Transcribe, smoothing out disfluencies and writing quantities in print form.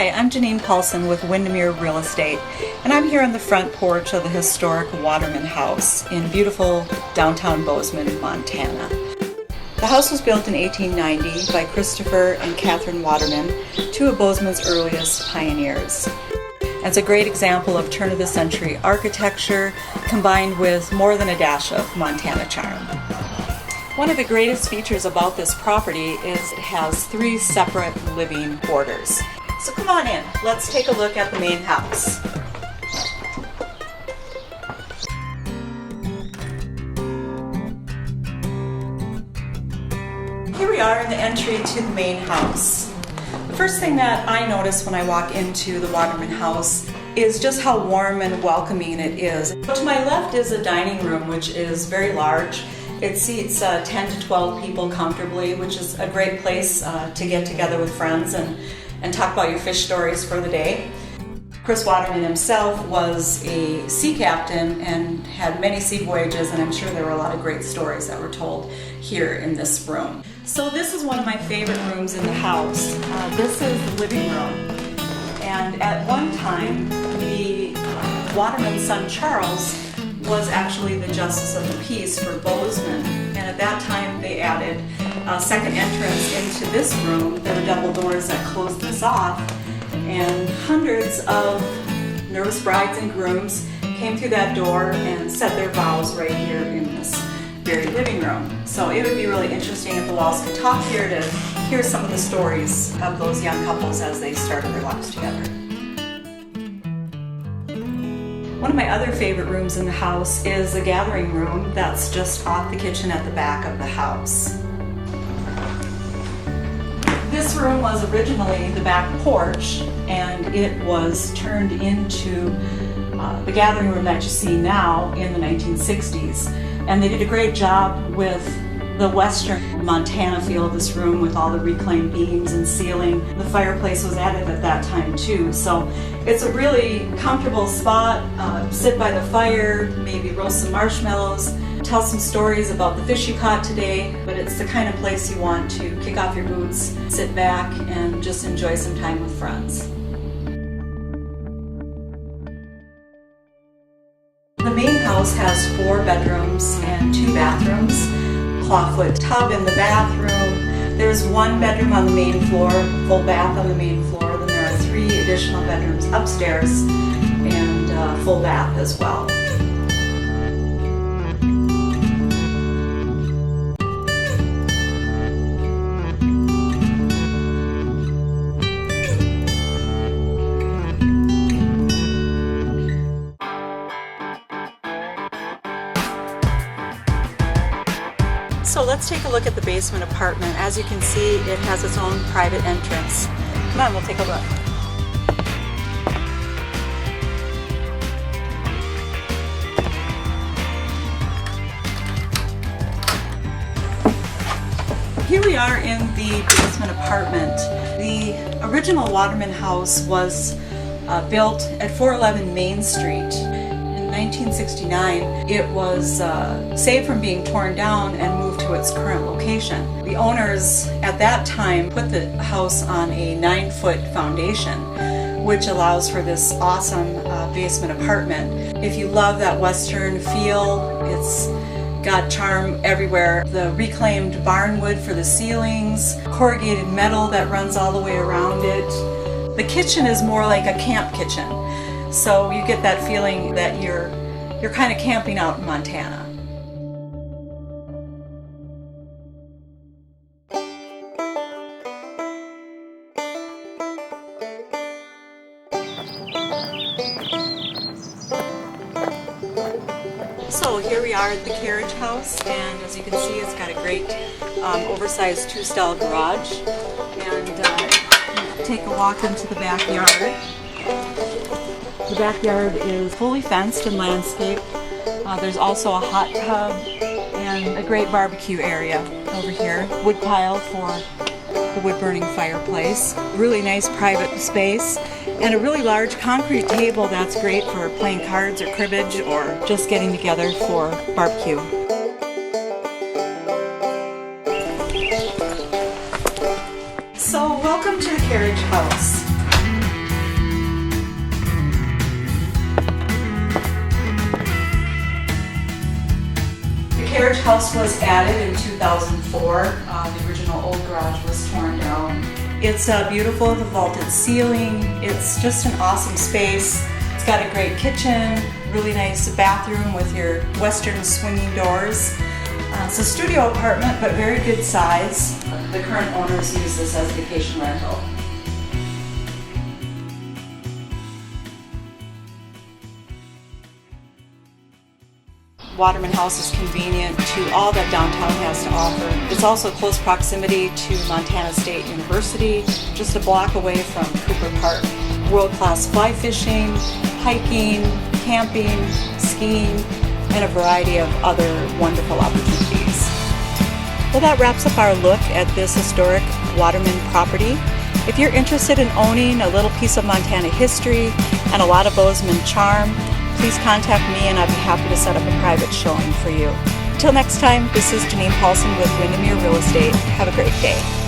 Hi, I'm Janene Paulson with Windermere Real Estate, and I'm here on the front porch of the historic Waterman House in beautiful downtown Bozeman, Montana. The house was built in 1890 by Christopher and Catherine Waterman, two of Bozeman's earliest pioneers. It's a great example of turn-of-the-century architecture combined with more than a dash of Montana charm. One of the greatest features about this property is it has three separate living quarters. So come on in, let's take a look at the main house. Here we are in the entry to the main house. The first thing that I notice when I walk into the Waterman House is just how warm and welcoming it is. To my left is a dining room, which is very large. It seats 10 to 12 people comfortably, which is a great place to get together with friends and talk about your fish stories for the day. Chris Waterman himself was a sea captain and had many sea voyages, and I'm sure there were a lot of great stories that were told here in this room. So this is one of my favorite rooms in the house. This is the living room. And at one time, the Waterman's son Charles was actually the Justice of the Peace for Bozeman. And at that time they added a second entrance into this room. There were double doors that closed this off, and hundreds of nervous brides and grooms came through that door and said their vows right here in this very living room. So it would be really interesting if the walls could talk here to hear some of the stories of those young couples as they started their lives together. One of my other favorite rooms in the house is the gathering room that's just off the kitchen at the back of the house. This room was originally the back porch, and it was turned into the gathering room that you see now in the 1960s. And they did a great job with the western Montana feel of this room with all the reclaimed beams and ceiling. The fireplace was added at that time too, so it's a really comfortable spot. Sit by the fire, maybe roast some marshmallows, tell some stories about the fish you caught today, but it's the kind of place you want to kick off your boots, sit back, and just enjoy some time with friends. The main house has 4 bedrooms and 2 bathrooms. Clawfoot tub in the bathroom. There's 1 bedroom on the main floor, full bath on the main floor. Then there are 3 additional bedrooms upstairs and full bath as well. So let's take a look at the basement apartment. As you can see, it has its own private entrance. Come on, we'll take a look. Here we are in the basement apartment. The original Waterman House was built at 411 Main Street. In 1969, it was saved from being torn down and moved to its current location. The owners at that time put the house on a 9-foot foundation, which allows for this awesome basement apartment. If you love that western feel, it's got charm everywhere. The reclaimed barn wood for the ceilings, corrugated metal that runs all the way around it. The kitchen is more like a camp kitchen. So you get that feeling that you're kind of camping out in Montana. So here we are at the Carriage House, and as you can see, it's got a great oversized 2-stall garage. And take a walk into the backyard. The backyard is fully fenced and landscaped. There's also a hot tub and a great barbecue area over here. Wood pile for the wood-burning fireplace. Really nice private space. And a really large concrete table that's great for playing cards or cribbage or just getting together for barbecue. So welcome to the Carriage House. House was added in 2004. The original old garage was torn down. It's beautiful with a vaulted ceiling. It's just an awesome space. It's got a great kitchen, really nice bathroom with your western swinging doors. It's a studio apartment, but very good size. The current owners use this as vacation rental. Waterman House is convenient to all that downtown has to offer. It's also close proximity to Montana State University, just a block away from Cooper Park. World-class fly fishing, hiking, camping, skiing, and a variety of other wonderful opportunities. Well, that wraps up our look at this historic Waterman property. If you're interested in owning a little piece of Montana history and a lot of Bozeman charm, please contact me and I'd be happy to set up a private showing for you. Until next time, this is Janene Paulson with Windermere Real Estate. Have a great day.